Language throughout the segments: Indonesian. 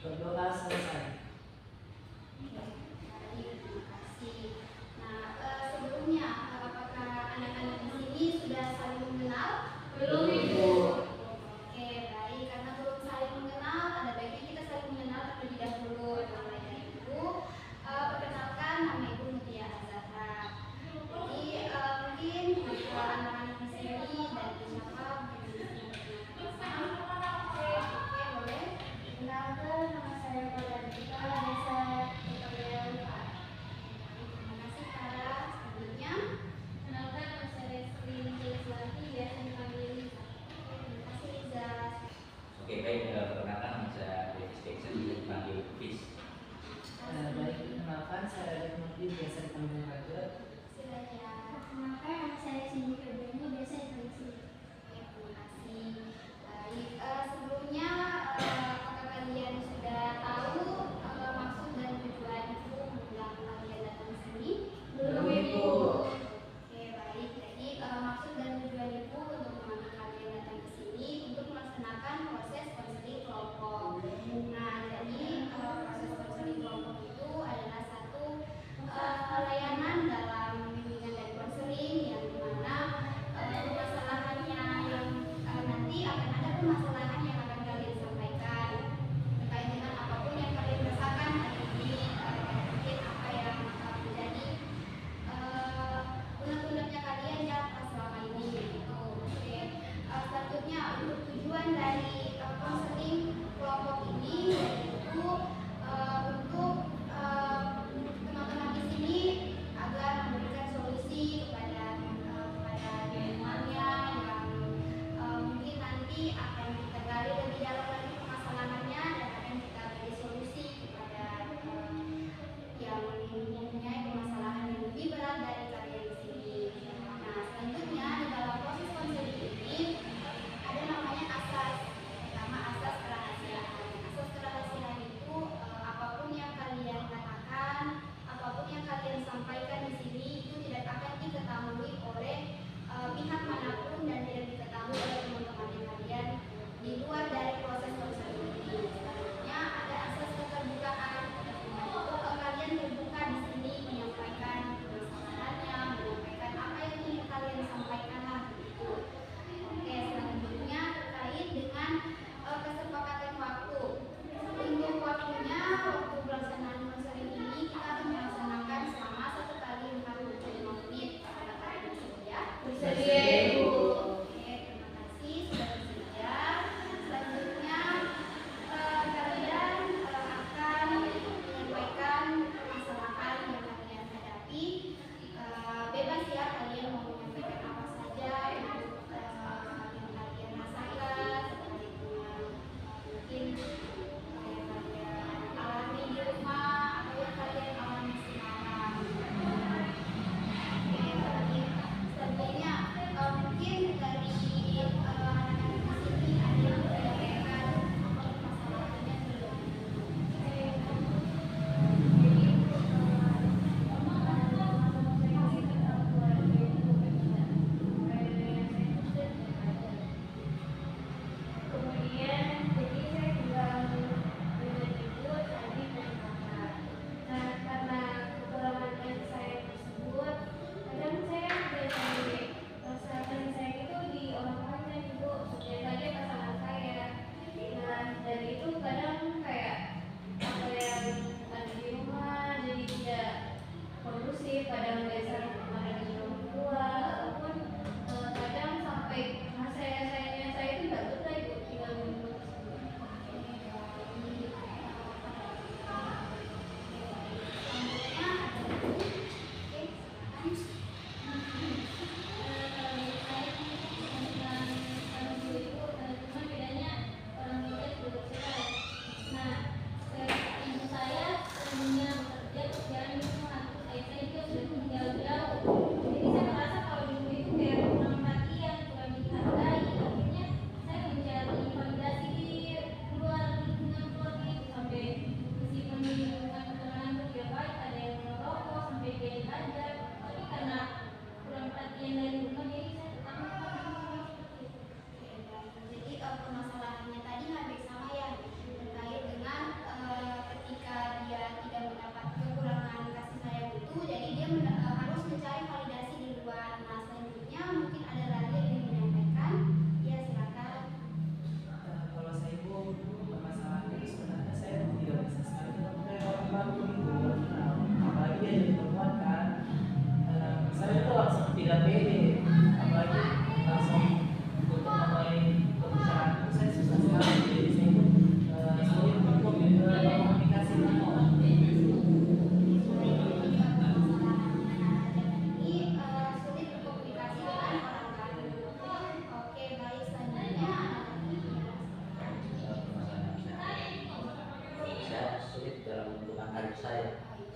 Berdoa selesai. Baik, terima kasih. Nah, sebelumnya apakah anak-anak di sini sudah saling mengenal? Belum, Ibu. Oke, baik. Karena belum saling mengenal, ada baiknya kita saling mengenal terlebih dahulu. Mulai dari Ibu, perkenalkan nama Ibu Mutia Azahra. Jadi mungkin anak-anak di sini dan siapa mungkin di sini perkenalkan. Oke, boleh. Kenalkan, nama saya Pradita Desa Kepulauan Pak. Terima kasih Kara. Selanjutnya, kenalkan nama saya Sri Jayaswati, biasa dipanggil Liza. Oke, terima kasih Liza. Oke, baik. Perkenalkan nama saya Davis Jackson, bisa dipanggil Fis. Baik, kenalkan saya Radit Nurdin, biasa dipanggil Raja. Silakan. Kenalkan nama saya Cindy Febriani, biasa dipanggil Cindy. Oke, terima kasih. Baik, sebelumnya apakah kalian sudah tahu maksud dan tujuan Ibu mengundang kalian datang ke sini? Belum, Ibu. Oke, baik. Jadi maksud dan tujuan Ibu untuk memanggil kalian datang ke sini untuk melaksanakan proses konseling kelompok. Nah, jadi proses konseling kelompok itu adalah satu layanan dalam bimbingan dan konseling yang dimana permasalahannya yang nanti akan ada permasalahan yang akan kalian sampaikan terkait dengan apapun yang kalian rasakan hari ini, mungkin apa yang menjadi unek-uneknya kalian ya selama ini gitu. Oke. Selanjutnya untuk tujuan dari konseling kelompok ini yaitu untuk teman-teman di sini agar memberikan solusi kepada teman-temannya yang mungkin nanti akan kita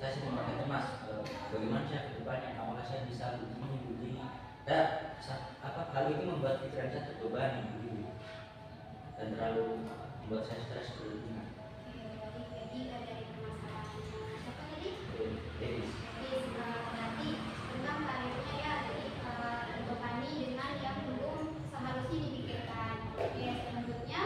saya sih memakai cemas bagaimana saya ke depannya, apakah saya bisa mengikuti dan hal ini membuat pikiran saya terbebani begitu dan terlalu membuat saya stres berlebihan. Jadi dari permasalahannya siapa tadi? Jadi Berarti tentang karirnya ya, jadi terbebani dengan yang belum seharusnya dipikirkan. Oke, selanjutnya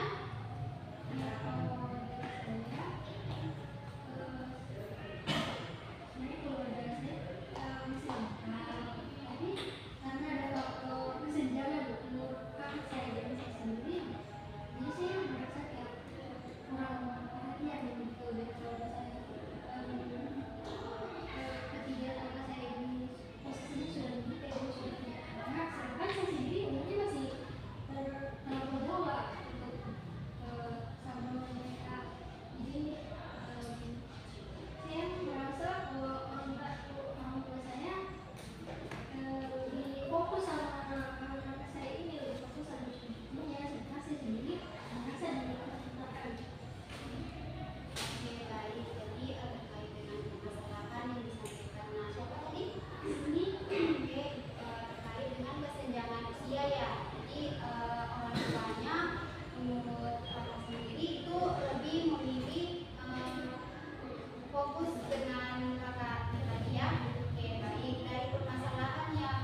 fokus dengan kakak tadi ya. Oke, baik, dari permasalahan yang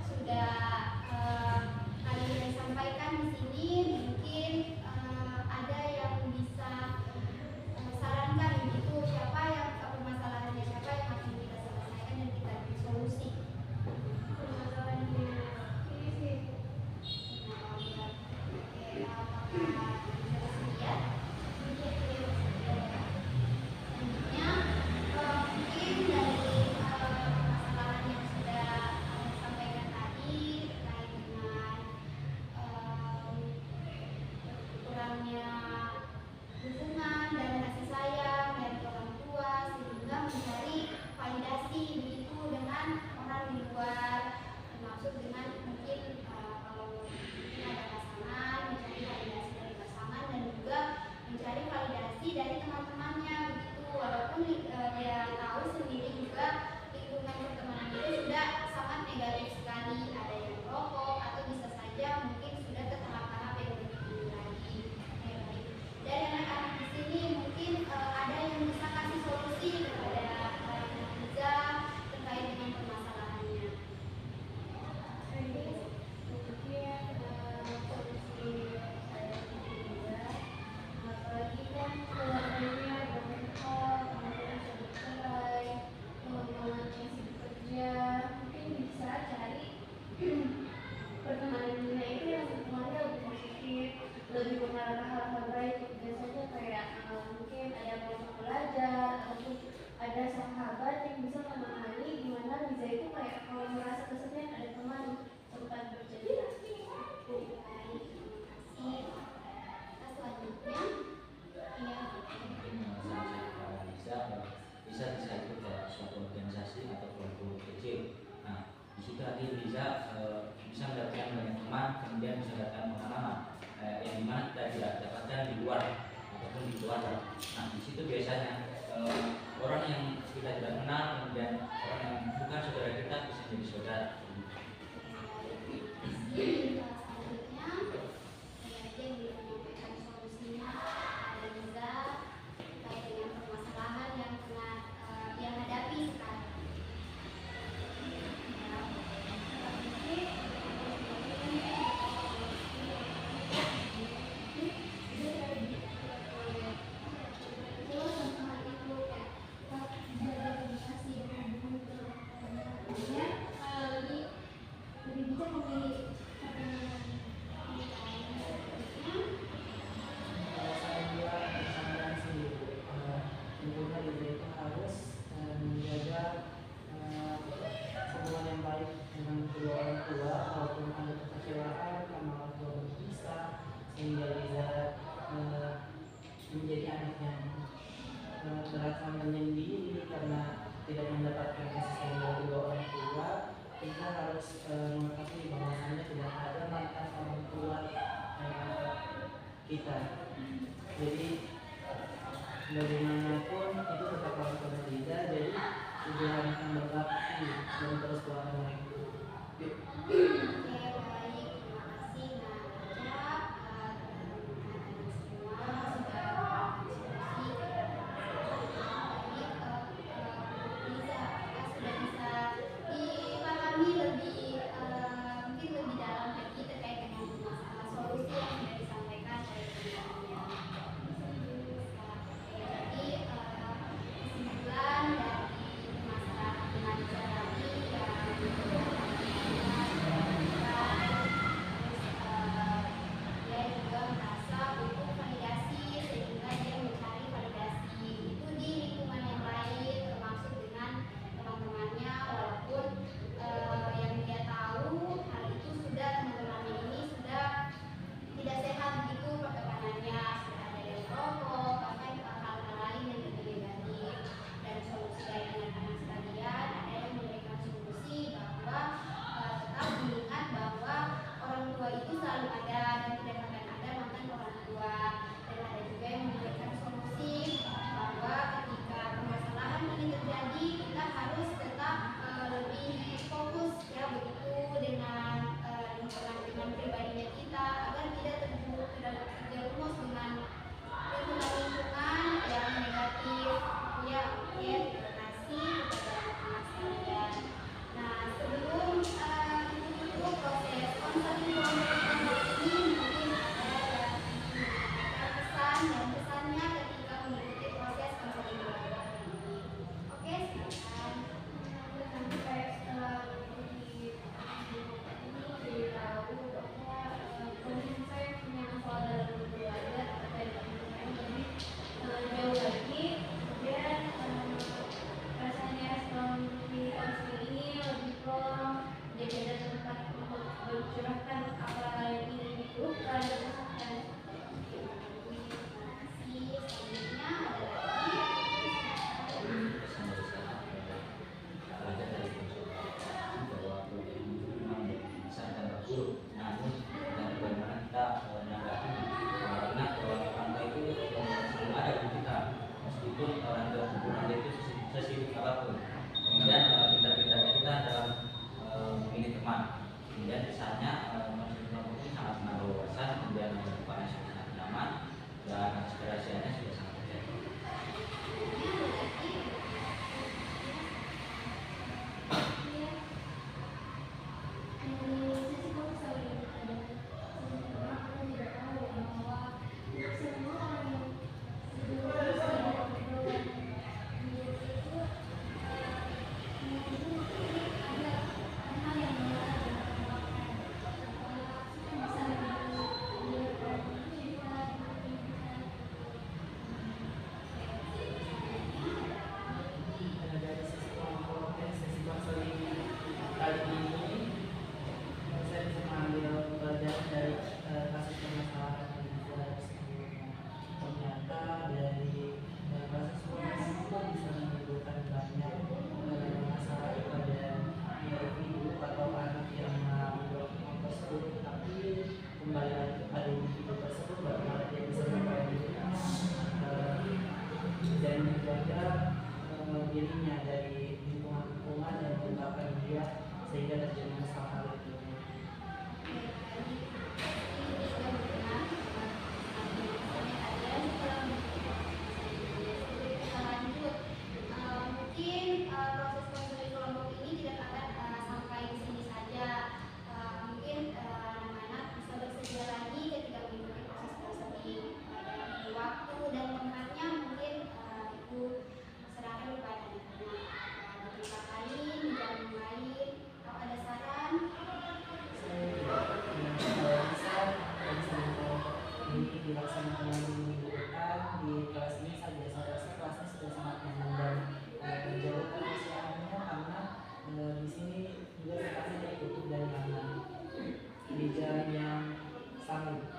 sudah kalian sampaikan di sini, mungkin ada yang bisa sarankan begitu, siapa yang permasalahannya, siapa yang akan kita selesaikan dan kita beri solusi. Permasalahannya ini sih. Oke, apakah bisa lihat? Mungkin dari permasalahan yang sudah sampaikan tadi terkait dengan kurangnya dukungan dan kasih sayang dari orang tua, sehingga mencari validasi begitu dengan orang di luar, termasuk dengan mungkin kalau mungkin ada pasangan, mencari validasi dari pasangan dan juga mencari validasi dari teman-temannya begitu, walaupun dia tahu sendiri juga lingkungan pertemanan itu sudah sangat negatif sekali, ada yang merokok atau bisa saja mungkin sudah terkena tahap yang lebih tinggi lagi. Baik. Dari anak-anak di sini mungkin ada yang bisa kasih solusi kepada Riza terkait dengan permasalahannya. Mungkin solusi saya juga, apalagi kan keluarganya bermentor, kemudian bisa bercerai, teman-teman yang sibuk kerja, mungkin bisa cari pertemanannya itu yang semuanya lebih positif, lebih mengarah hal-hal baik. Biasanya kayak mungkin ada kelompok belajar ataupun ada sahabat yang bisa menemani, gimana Riza itu kayak kalau merasa kesepian ada teman tempat bercerita. Selanjutnya, bisa ikut ke suatu organisasi atau kelompok kecil. Nah, di situ nanti bisa mendapatkan banyak teman, kemudian bisa mendapatkan pengalaman yang dimana kita tidak dapatkan di luar ataupun di keluarga. Nah, di situ biasanya orang yang kita tidak kenal, kemudian orang yang bukan saudara kita bisa menjadi saudara. selanjutnya saya yang menyampaikan solusinya ada Riza terkait dengan permasalahan yang tengah ia hadapi sekarang. Kalau saya buat saran sih, tentunya Liza itu harus menjaga hubungan yang baik dengan kedua orang tua, walaupun ada kekecewaan karena orang tua berpisah, sehingga Liza menjadi anak yang merasa menyendiri karena tidak mendapatkan kasih sayang dari kedua orang tua. Kita harus mengetahui bahwasannya tidak ada mantan orang tua kita. Jadi bagaimanapun itu tetap harus berbeda, jadi tujuan akan berbakti dan terus keluarga mereka. Oke, baik, terima kasih Najab, teman-teman semua sudah berdiskusi. Baik, sudah bisa dipahami lebih mungkin lebih dalam lagi terkait dengan masalah solusi yang sudah disampaikan oleh teman-temannya. Jadi kesimpulan dari masalah Najab tadi dia juga merasa butuh validasi sehingga dia mencari validasi itu di lingkungan yang lain termasuk dengan teman-temannya walaupun yang dia tahu hal itu sudah teman-temannya ini sudah tidak sehat begitu pertemanannya, sudah ada yang merokok bahkan hal-hal lain yang lebih negatif. Dan solusi dari anak-anak sekalian ada yang memberikan solusi bahwa tetap mengingat bahwa orang tua itu selalu ada dan tidak akan ada mantan orang tua. Dan ada juga yang memberikan solusi bahwa ketika permasalahan ini terjadi kita harus tetap lebih fokus ya begitu dengan dengan pribadinya kita agar tidak terjerumus dengan lingkungan yang negatif. Ya, oke, terima kasih kepada anak-anak sekalian. Nah, sebelum tutup proses konseling kelompok ini mungkin ada yang menyampaikan pesan dan pesannya ketika mengikuti proses konseling kelompok ini. Oke, silakan. Nanti kayak setelah di ini tahu bahwa kondisi saya punya masalah dalam belajar terkait dengan saya lebih jauh lagi. Kemudian rasanya setelah di konseling ini lebih plong, jadi ada tempat untuk mencurahkan apa yang ingin dikeluhkan dan rasakan. Terima kasih. Selanjutnya ada lagi. Pesan dari saya belajar dari konsultasi bahwa program itu memang bisa dan buruk, namun dan bagaimana kita menanggapi ingat bahwa orang tua itu selalu ada di kita meskipun orang tua hubungan itu sesibuk apapun. Kemudian pintar-pintarnya kita dalam memilih teman. Kemudian misalnya konseling kelompok ini sangat menaruh wawasan, kemudian membuka yang sangat nyaman dan aspirasinya sudah sangat terjadi. Dari sisi kelompok dan sesi konseling kali ini saya bisa mengambil pelajaran dari kasus permasalahan yang juga sebelumnya. Ternyata dari kasus permasalahan itu bisa menimbulkan banyak masalah pada individu atau anak yang mengalami trauma tersebut, tapi kembali lagi kepada individu tersebut bagaimana dia bisa memperbaiki dan menjaga dirinya dari lingkungan yang menyebabkan dia sehingga terjadi masalah itu. Mungkin proses konseling kelompok ini tidak akan sampai di sini saja. Mungkin anak-anak bisa bersedia lagi ketika mengikuti proses konseling. Dari waktu dan tempatnya mungkin itu serahkan kepada anak-anak. Di tempat lain, di jam lain, kalau ada saran. Saya bisa konseling kelompok ini dilaksanakan minggu depan di kelas ini saja. Saya rasa kelasnya sudah sangat nyaman dan menjauhkan kesiapannya karena di sini juga kelasnya tertutup dan nyaman di jam yang sanggup.